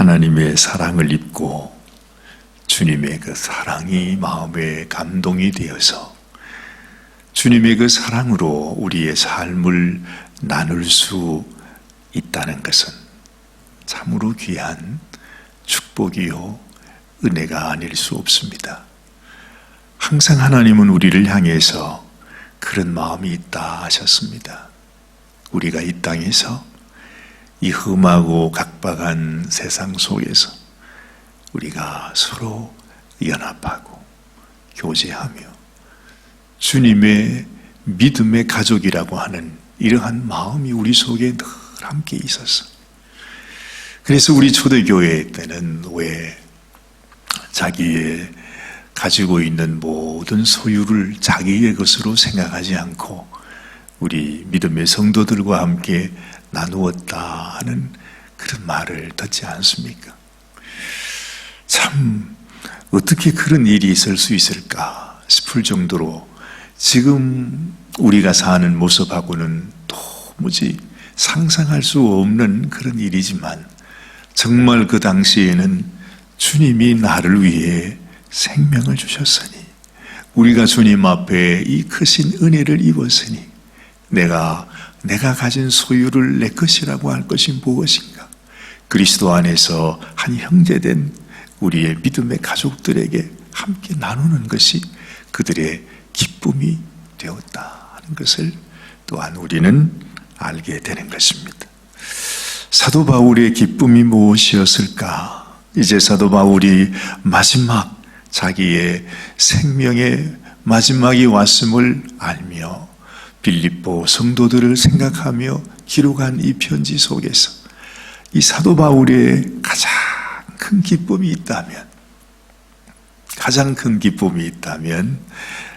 하나님의 사랑을 입고 주님의 그 사랑이 마음에 감동이 되어서 주님의 그 사랑으로 우리의 삶을 나눌 수 있다는 것은 참으로 귀한 축복이요 은혜가 아닐 수 없습니다. 항상 하나님은 우리를 향해서 그런 마음이 있다 하셨습니다. 우리가 이 땅에서 이 험하고 각박한 세상 속에서 우리가 서로 연합하고 교제하며 주님의 믿음의 가족이라고 하는 이러한 마음이 우리 속에 늘 함께 있었어. 그래서 우리 초대교회 때는 왜 자기의 가지고 있는 모든 소유를 자기의 것으로 생각하지 않고 우리 믿음의 성도들과 함께 나누었다 하는 그런 말을 듣지 않습니까? 참 어떻게 그런 일이 있을 수 있을까 싶을 정도로 지금 우리가 사는 모습하고는 도무지 상상할 수 없는 그런 일이지만 정말 그 당시에는 주님이 나를 위해 생명을 주셨으니 우리가 주님 앞에 이 크신 은혜를 입었으니 내가 가진 소유를 내 것이라고 할 것이 무엇인가? 그리스도 안에서 한 형제된 우리의 믿음의 가족들에게 함께 나누는 것이 그들의 기쁨이 되었다 하는 것을 또한 우리는 알게 되는 것입니다. 사도 바울의 기쁨이 무엇이었을까? 이제 사도 바울이 마지막 자기의 생명의 마지막이 왔음을 알며 빌립보 성도들을 생각하며 기록한 이 편지 속에서 이 사도 바울의 가장 큰 기쁨이 있다면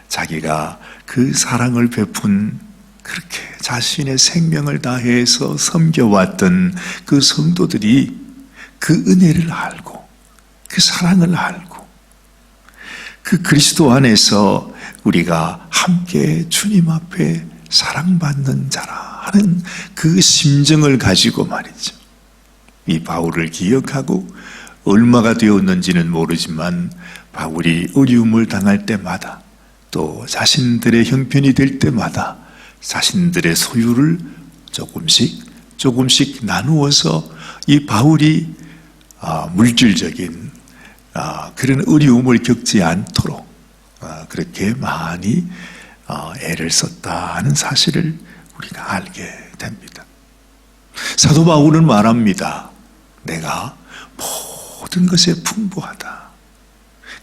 자기가 그 사랑을 베푼 그렇게 자신의 생명을 다해서 섬겨왔던 그 성도들이 그 은혜를 알고 그 사랑을 알고 그 그리스도 안에서 우리가 함께 주님 앞에 사랑받는 자라 하는 그 심정을 가지고 말이죠. 이 바울을 기억하고 얼마가 되었는지는 모르지만 바울이 어려움을 당할 때마다 또 자신들의 형편이 될 때마다 자신들의 소유를 조금씩 나누어서 이 바울이 물질적인 그런 어려움을 겪지 않도록 그렇게 많이 애를 썼다 하는 사실을 우리가 알게 됩니다. 사도 바울은 말합니다. 내가 모든 것에 풍부하다.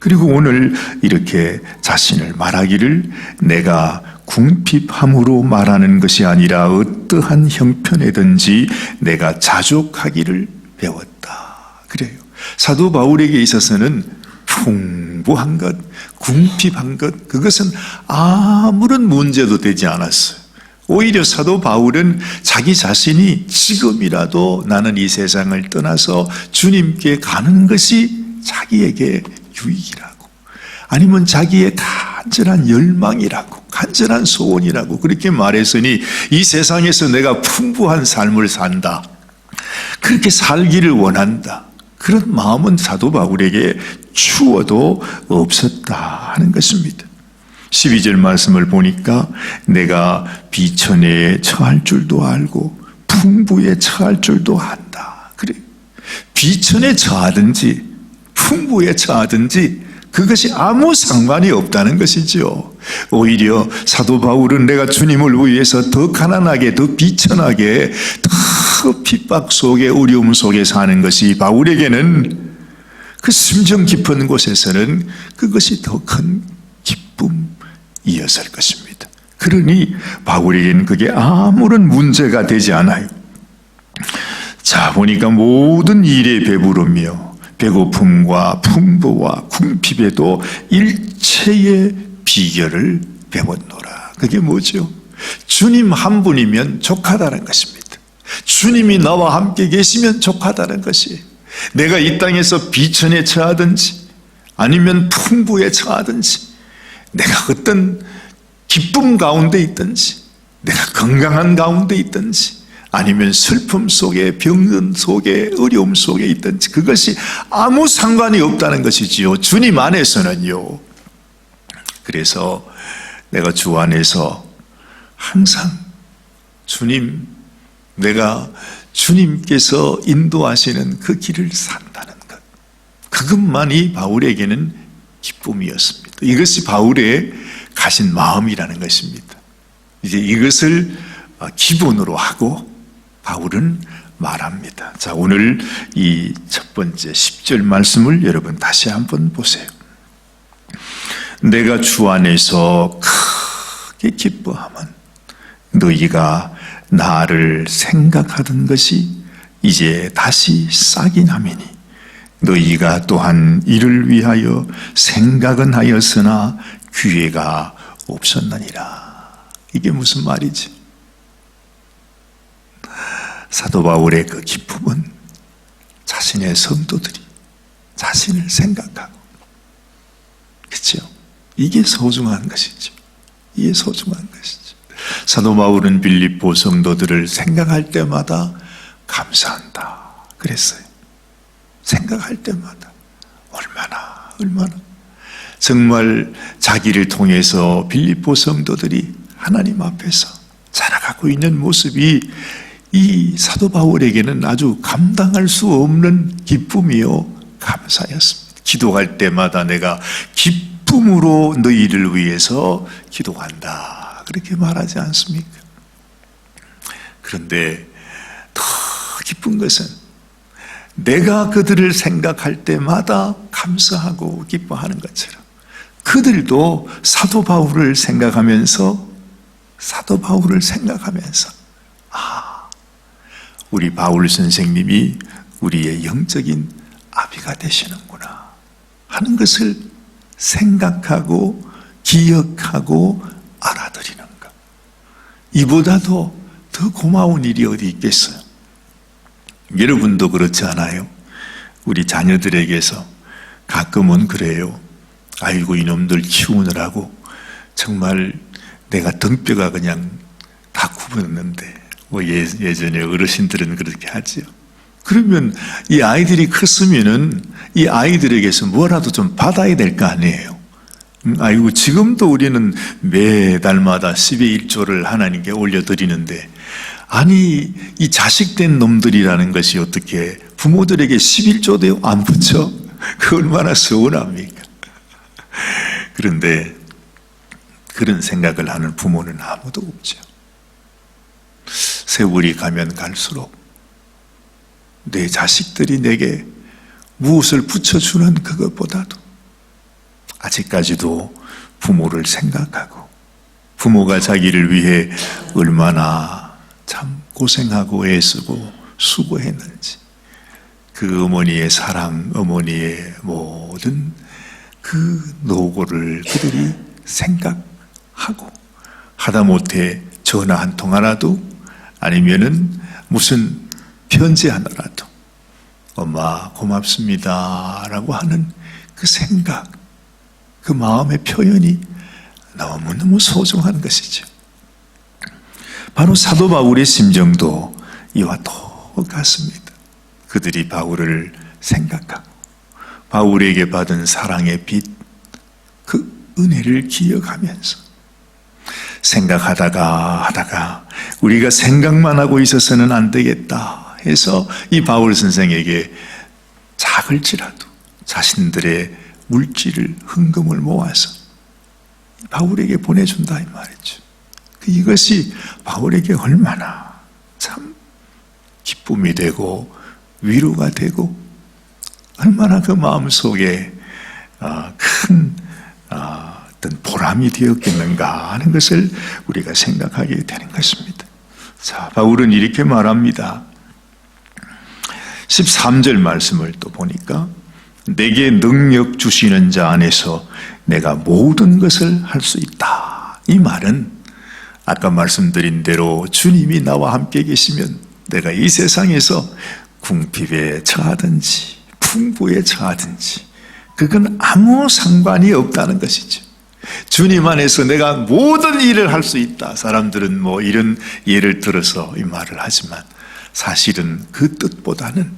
그리고 오늘 이렇게 자신을 말하기를 내가 궁핍함으로 말하는 것이 아니라 어떠한 형편에든지 내가 자족하기를 배웠다. 그래요. 사도 바울에게 있어서는 풍부한 것, 궁핍한 것, 그것은 아무런 문제도 되지 않았어요. 오히려 사도 바울은 자기 자신이 지금이라도 나는 이 세상을 떠나서 주님께 가는 것이 자기에게 유익이라고, 아니면 자기의 간절한 열망이라고, 간절한 소원이라고 그렇게 말했으니 이 세상에서 내가 풍부한 삶을 산다, 그렇게 살기를 원한다, 그런 마음은 사도 바울에게 추워도 없었다 하는 것입니다. 12절 말씀을 보니까 내가 비천에 처할 줄도 알고 풍부에 처할 줄도 안다. 그래, 비천에 처하든지 풍부에 처하든지 그것이 아무 상관이 없다는 것이죠. 오히려 사도 바울은 내가 주님을 위해서 더 가난하게, 더 비천하게, 더 핍박 속에, 어려움 속에 사는 것이 바울에게는, 그 심정 깊은 곳에서는 그것이 더 큰 기쁨이었을 것입니다. 그러니 바울에게는 그게 아무런 문제가 되지 않아요. 자, 보니까 모든 일에 배부르며 배고픔과 풍부와 궁핍에도 일체의 비결을 배웠노라. 그게 뭐죠? 주님 한 분이면 족하다는 것입니다. 주님이 나와 함께 계시면 족하다는 것이, 내가 이 땅에서 비천에 처하든지 아니면 풍부에 처하든지, 내가 어떤 기쁨 가운데 있든지, 내가 건강한 가운데 있든지, 아니면 슬픔 속에, 병든 속에, 어려움 속에 있든지 그것이 아무 상관이 없다는 것이지요. 주님 안에서는요. 그래서 내가 주 안에서 항상 주님, 내가 주님께서 인도하시는 그 길을 산다는 것, 그것만이 바울에게는 기쁨이었습니다. 이것이 바울의 가신 마음이라는 것입니다. 이제 이것을 기본으로 하고 바울은 말합니다. 자, 오늘 이 첫 번째 10절 말씀을 여러분 다시 한번 보세요. 내가 주 안에서 크게 기뻐하면 너희가 나를 생각하던 것이 이제 다시 싹이 나매니 너희가 또한 이를 위하여 생각은 하였으나 기회가 없었느니라. 이게 무슨 말이지? 사도 바울의 그 기쁨은 자신의 성도들이 자신을 생각하고, 그렇죠? 이게 소중한 것이죠. 이게 소중한 것이죠. 사도 바울은 빌립보 성도들을 생각할 때마다 감사한다 그랬어요. 생각할 때마다 얼마나 정말 자기를 통해서 빌립보 성도들이 하나님 앞에서 자라가고 있는 모습이 이 사도 바울에게는 아주 감당할 수 없는 기쁨이요 감사였습니다. 기도할 때마다 내가 기쁨으로 너희를 위해서 기도한다 그렇게 말하지 않습니까? 그런데 더 기쁜 것은 내가 그들을 생각할 때마다 감사하고 기뻐하는 것처럼 그들도 사도 바울을 생각하면서 우리 바울 선생님이 우리의 영적인 아비가 되시는구나 하는 것을 생각하고 기억하고 알아들이는 것, 이보다도 더 고마운 일이 어디 있겠어요? 여러분도 그렇지 않아요? 우리 자녀들에게서 가끔은 그래요. 아이고 이놈들 키우느라고 정말 내가 등뼈가 그냥 다 굽었는데, 예전에 어르신들은 그렇게 하지요. 그러면 이 아이들이 컸으면은 이 아이들에게서 뭐라도 좀 받아야 될 거 아니에요. 아이고 지금도 우리는 매달마다 10의 1조를 하나님께 올려드리는데, 아니 이 자식된 놈들이라는 것이 어떻게 부모들에게 11조도 안 붙여? 그 얼마나 서운합니까? 그런데 그런 생각을 하는 부모는 아무도 없죠. 세월이 가면 갈수록 내 자식들이 내게 무엇을 붙여주는 그것보다도 아직까지도 부모를 생각하고 부모가 자기를 위해 얼마나 참 고생하고 애쓰고 수고했는지, 그 어머니의 사랑, 어머니의 모든 그 노고를 그들이 생각하고, 하다못해 전화 한 통 하나도 아니면은 무슨 편지 하나라도 엄마 고맙습니다 라고 하는 그 생각, 그 마음의 표현이 너무너무 소중한 것이죠. 바로 사도 바울의 심정도 이와 똑같습니다. 그들이 바울을 생각하고 바울에게 받은 사랑의 빛, 그 은혜를 기억하면서 생각하다가 우리가 생각만 하고 있어서는 안 되겠다 해서 이 바울 선생에게 작을지라도 자신들의 물질을, 헌금을 모아서 바울에게 보내준다 이 말이죠. 이것이 바울에게 얼마나 참 기쁨이 되고 위로가 되고 얼마나 그 마음속에 큰 어떤 보람이 되었겠는가 하는 것을 우리가 생각하게 되는 것입니다. 자, 바울은 이렇게 말합니다. 13절 말씀을 또 보니까 내게 능력 주시는 자 안에서 내가 모든 것을 할 수 있다. 이 말은 아까 말씀드린 대로 주님이 나와 함께 계시면 내가 이 세상에서 궁핍에 처하든지 풍부에 처하든지 그건 아무 상관이 없다는 것이죠. 주님 안에서 내가 모든 일을 할 수 있다. 사람들은 뭐 이런 예를 들어서 이 말을 하지만 사실은 그 뜻보다는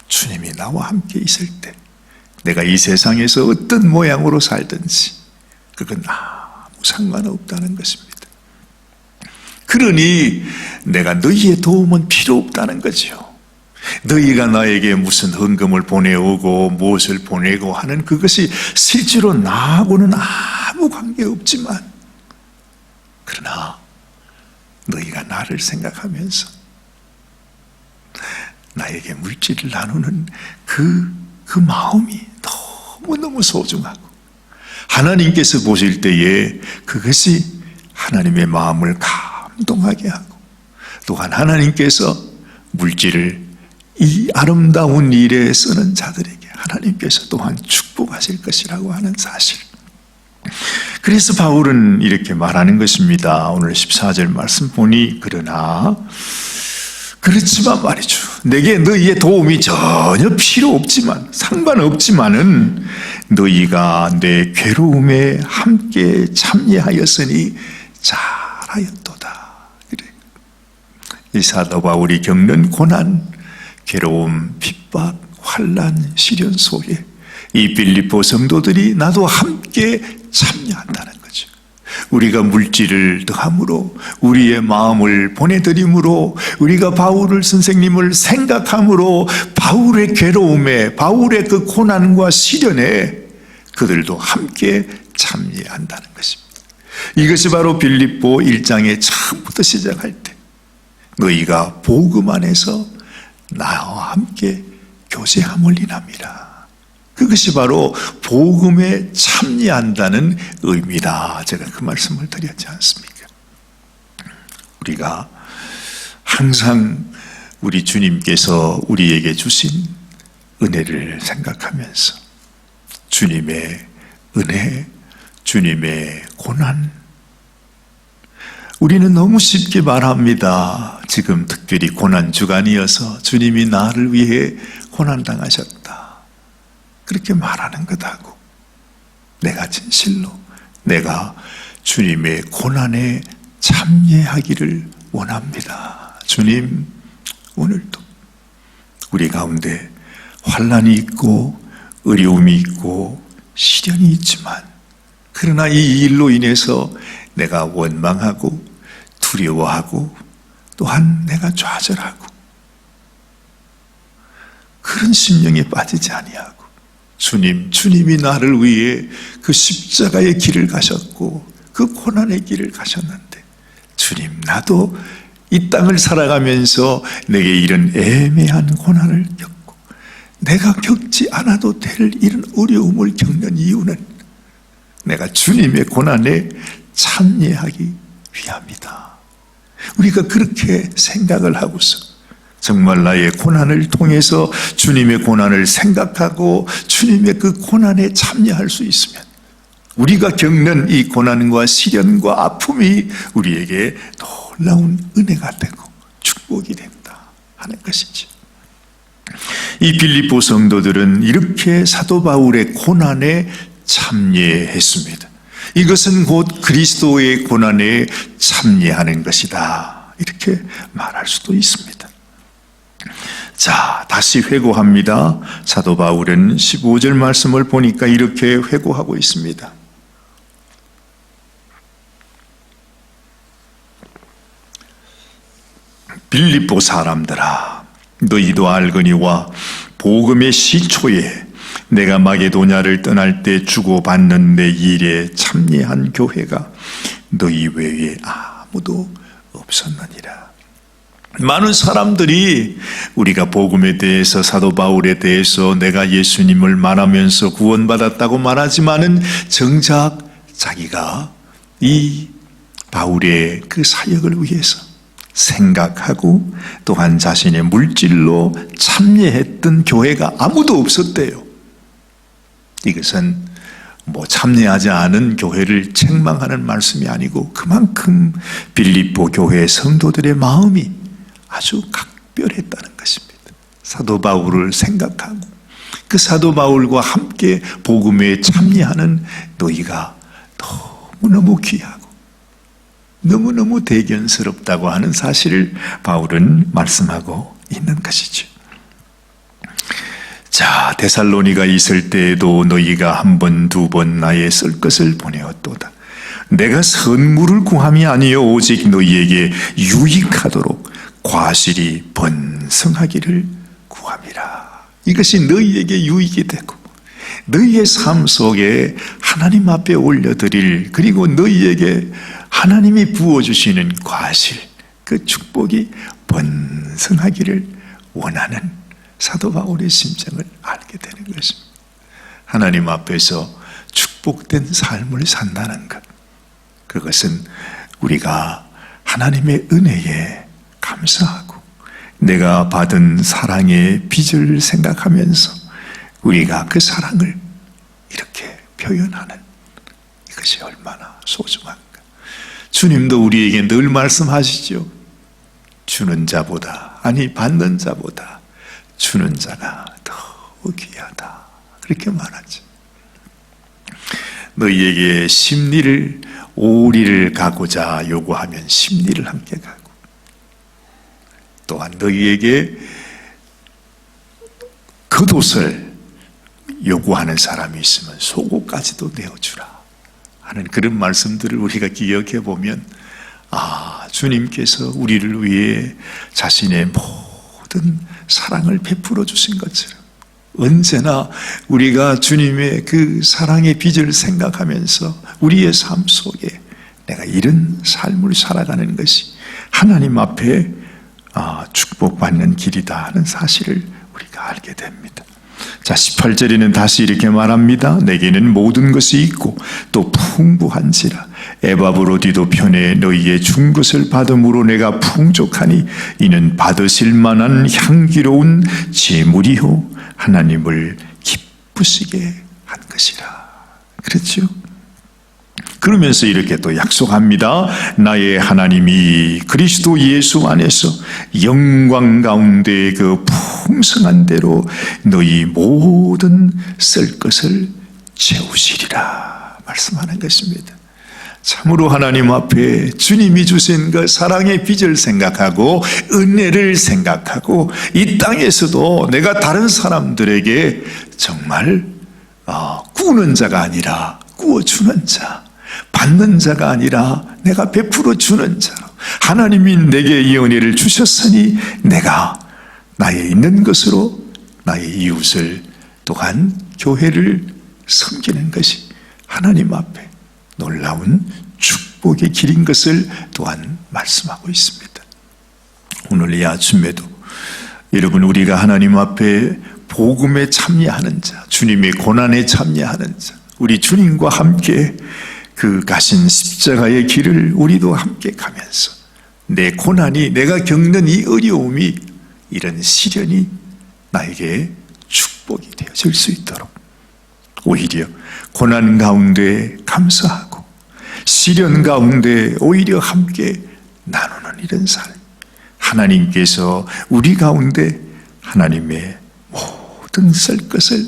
주님이 나와 함께 있을 때 내가 이 세상에서 어떤 모양으로 살든지 그건 아무 상관없다는 것입니다. 그러니 내가 너희의 도움은 필요 없다는 거죠. 너희가 나에게 무슨 헌금을 보내오고 무엇을 보내고 하는 그것이 실제로 나하고는 아무 관계없지만 그러나 너희가 나를 생각하면서 나에게 물질을 나누는 그 마음이 너무너무 소중하고 하나님께서 보실 때에 그것이 하나님의 마음을 감동하게 하고 또한 하나님께서 물질을 이 아름다운 일에 쓰는 자들에게 하나님께서 또한 축복하실 것이라고 하는 사실. 그래서 바울은 이렇게 말하는 것입니다. 오늘 14절 말씀 보니 그러나 그렇지만 말이죠. 내게 너희의 도움이 전혀 필요 없지만 상관없지만은 너희가 내 괴로움에 함께 참여하였으니 잘하였도다. 그래. 이 사도 바울이 겪는 고난, 괴로움, 핍박, 환난, 시련 속에 이 빌립보 성도들이 나도 함께 참여한다는 거죠. 우리가 물질을 더함으로 우리의 마음을 보내드림으로 우리가 바울 선생님을 생각함으로 바울의 괴로움에 바울의 그 고난과 시련에 그들도 함께 참여한다는 것입니다. 이것이 바로 빌립보 1장의 처음부터 시작할 때 너희가 복음 안에서 나와 함께 교제함을 인합니다. 그것이 바로 복음에 참여한다는 의미다. 제가 그 말씀을 드렸지 않습니까? 우리가 항상 우리 주님께서 우리에게 주신 은혜를 생각하면서 주님의 은혜, 주님의 고난, 우리는 너무 쉽게 말합니다. 지금 특별히 고난 주간이어서 주님이 나를 위해 고난당하셨다. 그렇게 말하는 것하고 내가 진실로 내가 주님의 고난에 참여하기를 원합니다. 주님, 오늘도 우리 가운데 환난이 있고 어려움이 있고 시련이 있지만 그러나 이 일로 인해서 내가 원망하고 두려워하고 또한 내가 좌절하고 그런 심령에 빠지지 아니하고 주님이 나를 위해 그 십자가의 길을 가셨고 그 고난의 길을 가셨는데 주님, 나도 이 땅을 살아가면서 내게 이런 애매한 고난을 겪고 내가 겪지 않아도 될 이런 어려움을 겪는 이유는 내가 주님의 고난에 참여하기 위함이다. 우리가 그렇게 생각을 하고서 정말 나의 고난을 통해서 주님의 고난을 생각하고 주님의 그 고난에 참여할 수 있으면 우리가 겪는 이 고난과 시련과 아픔이 우리에게 놀라운 은혜가 되고 축복이 된다 하는 것이죠. 이 빌립보 성도들은 이렇게 사도 바울의 고난에 참여했습니다. 이것은 곧 그리스도의 고난에 참여하는 것이다. 이렇게 말할 수도 있습니다. 자, 다시 회고합니다. 사도 바울은 15절 말씀을 보니까 이렇게 회고하고 있습니다. 빌립보 사람들아, 너희도 알거니와 복음의 시초에 내가 마게도냐를 떠날 때 주고받는 내 일에 참여한 교회가 너희 외에 아무도 없었느니라. 많은 사람들이 우리가 복음에 대해서 사도 바울에 대해서 내가 예수님을 말하면서 구원받았다고 말하지만은 정작 자기가 이 바울의 그 사역을 위해서 생각하고 또한 자신의 물질로 참여했던 교회가 아무도 없었대요. 이것은 참여하지 않은 교회를 책망하는 말씀이 아니고 그만큼 빌립보 교회 성도들의 마음이 아주 각별했다는 것입니다. 사도 바울을 생각하고 그 사도 바울과 함께 복음에 참여하는 너희가 너무너무 귀하고 너무너무 대견스럽다고 하는 사실을 바울은 말씀하고 있는 것이죠. 자, 데살로니가 있을 때에도 너희가 한 번, 두 번 나의 쓸 것을 보내었도다. 내가 선물을 구함이 아니요 오직 너희에게 유익하도록 과실이 번성하기를 구함이라. 이것이 너희에게 유익이 되고 너희의 삶 속에 하나님 앞에 올려드릴, 그리고 너희에게 하나님이 부어주시는 과실, 그 축복이 번성하기를 원하는 사도 바울의 심정을 알게 되는 것입니다. 하나님 앞에서 축복된 삶을 산다는 것, 그것은 우리가 하나님의 은혜에 감사하고 내가 받은 사랑의 빚을 생각하면서 우리가 그 사랑을 이렇게 표현하는 이것이 얼마나 소중한가. 주님도 우리에게 늘 말씀하시죠. 주는 자보다, 아니 받는 자보다 주는 자가 더 귀하다, 그렇게 말하죠. 너희에게 십리를, 오리를 가고자 요구하면 십리를 함께 가고, 또한 너희에게 겉옷을 요구하는 사람이 있으면 속옷까지도 내어주라 하는 그런 말씀들을 우리가 기억해 보면, 주님께서 우리를 위해 자신의 모든 사랑을 베풀어 주신 것처럼 언제나 우리가 주님의 그 사랑의 빚을 생각하면서 우리의 삶 속에 내가 이런 삶을 살아가는 것이 하나님 앞에 축복받는 길이다 하는 사실을 우리가 알게 됩니다. 자, 18절에는 다시 이렇게 말합니다. 내게는 모든 것이 있고 또 풍부한지라. 에바브로디도 편에 너희의 준 것을 받음으로 내가 풍족하니 이는 받으실 만한 향기로운 제물이요 하나님을 기쁘시게 한 것이라. 그렇죠? 그러면서 이렇게 또 약속합니다. 나의 하나님이 그리스도 예수 안에서 영광 가운데 그 풍성한 대로 너희 모든 쓸 것을 채우시리라 말씀하는 것입니다. 참으로 하나님 앞에 주님이 주신 그 사랑의 빚을 생각하고 은혜를 생각하고 이 땅에서도 내가 다른 사람들에게 정말 구는 자가 아니라 구워주는 자, 받는 자가 아니라 내가 베풀어 주는 자, 하나님이 내게 이 은혜를 주셨으니 내가 나의 있는 것으로 나의 이웃을 또한 교회를 섬기는 것이 하나님 앞에 놀라운 축복의 길인 것을 또한 말씀하고 있습니다. 오늘 이 아침에도 여러분, 우리가 하나님 앞에 복음에 참여하는 자, 주님의 고난에 참여하는 자, 우리 주님과 함께 그 가신 십자가의 길을 우리도 함께 가면서 내 고난이, 내가 겪는 이 어려움이, 이런 시련이 나에게 축복이 되어질 수 있도록 오히려 고난 가운데 감사하고 시련 가운데 오히려 함께 나누는 이런 삶, 하나님께서 우리 가운데 하나님의 모든 쓸 것을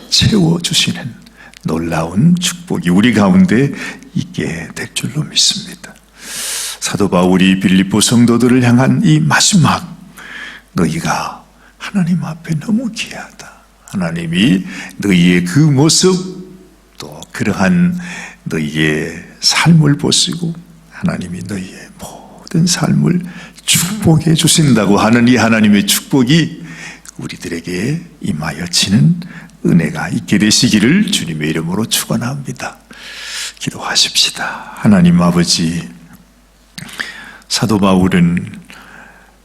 채워주시는 놀라운 축복이 우리 가운데 있게 될 줄로 믿습니다. 사도 바울이 빌립보 성도들을 향한 이 마지막, 너희가 하나님 앞에 너무 귀하다, 하나님이 너희의 그 모습, 또 그러한 너희의 삶을 보시고 하나님이 너희의 모든 삶을 축복해 주신다고 하는 이 하나님의 축복이 우리들에게 임하여지는 은혜가 있게 되시기를 주님의 이름으로 축원합니다. 기도하십시다. 하나님 아버지, 사도 바울은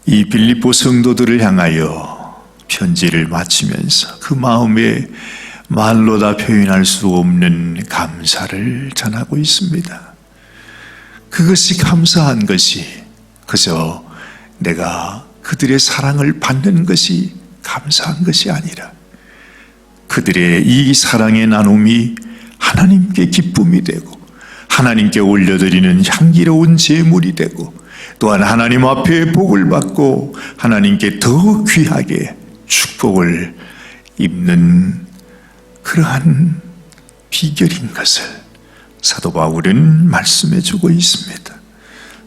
이 빌립보 성도들을 향하여 편지를 마치면서 그 마음에 말로 다 표현할 수 없는 감사를 전하고 있습니다. 그것이 감사한 것이 그저 내가 그들의 사랑을 받는 것이 감사한 것이 아니라 그들의 이 사랑의 나눔이 하나님께 기쁨이 되고 하나님께 올려드리는 향기로운 제물이 되고 또한 하나님 앞에 복을 받고 하나님께 더 귀하게 축복을 입는 그러한 비결인 것을 사도 바울은 말씀해 주고 있습니다.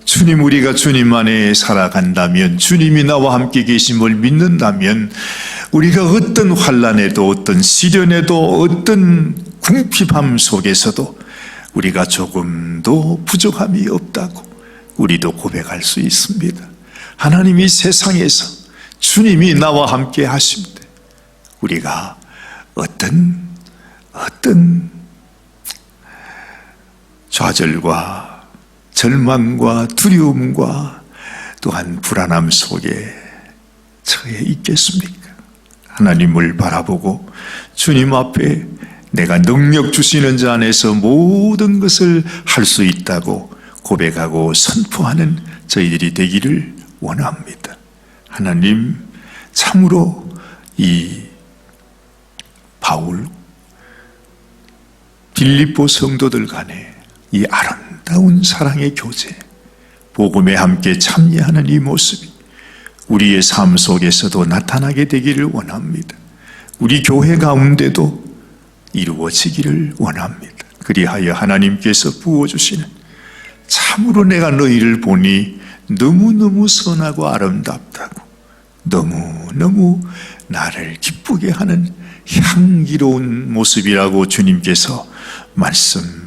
주님, 우리가 주님 안에 살아간다면, 주님이 나와 함께 계심을 믿는다면, 우리가 어떤 환난에도, 어떤 시련에도, 어떤 궁핍함 속에서도 우리가 조금도 부족함이 없다고 우리도 고백할 수 있습니다. 하나님이 세상에서 주님이 나와 함께 하십니다. 우리가 어떤 좌절과 절망과 두려움과 또한 불안함 속에 처해 있겠습니까? 하나님을 바라보고 주님 앞에 내가 능력 주시는 자 안에서 모든 것을 할 수 있다고 고백하고 선포하는 저희들이 되기를 원합니다. 하나님, 참으로 이 바울, 빌립보 성도들 간에 이 아름다운 사랑의 교제, 복음에 함께 참여하는 이 모습이 우리의 삶 속에서도 나타나게 되기를 원합니다. 우리 교회 가운데도 이루어지기를 원합니다. 그리하여 하나님께서 부어주시는, 참으로 내가 너희를 보니 너무너무 선하고 아름답다고, 너무너무 나를 기쁘게 하는 향기로운 모습이라고 주님께서 말씀하게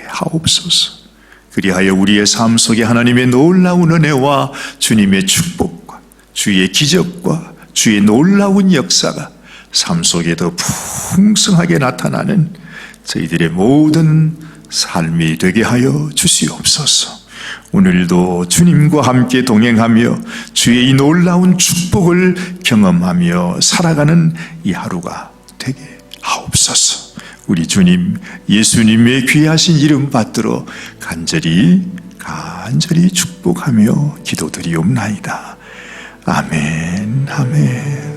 하옵소서. 그리하여 우리의 삶 속에 하나님의 놀라운 은혜와 주님의 축복과 주의 기적과 주의 놀라운 역사가 삶 속에 더 풍성하게 나타나는 저희들의 모든 삶이 되게 하여 주시옵소서. 오늘도 주님과 함께 동행하며 주의 이 놀라운 축복을 경험하며 살아가는 이 하루가 되게 하옵소서. 우리 주님 예수님의 귀하신 이름 받들어 간절히 축복하며 기도드리옵나이다. 아멘, 아멘.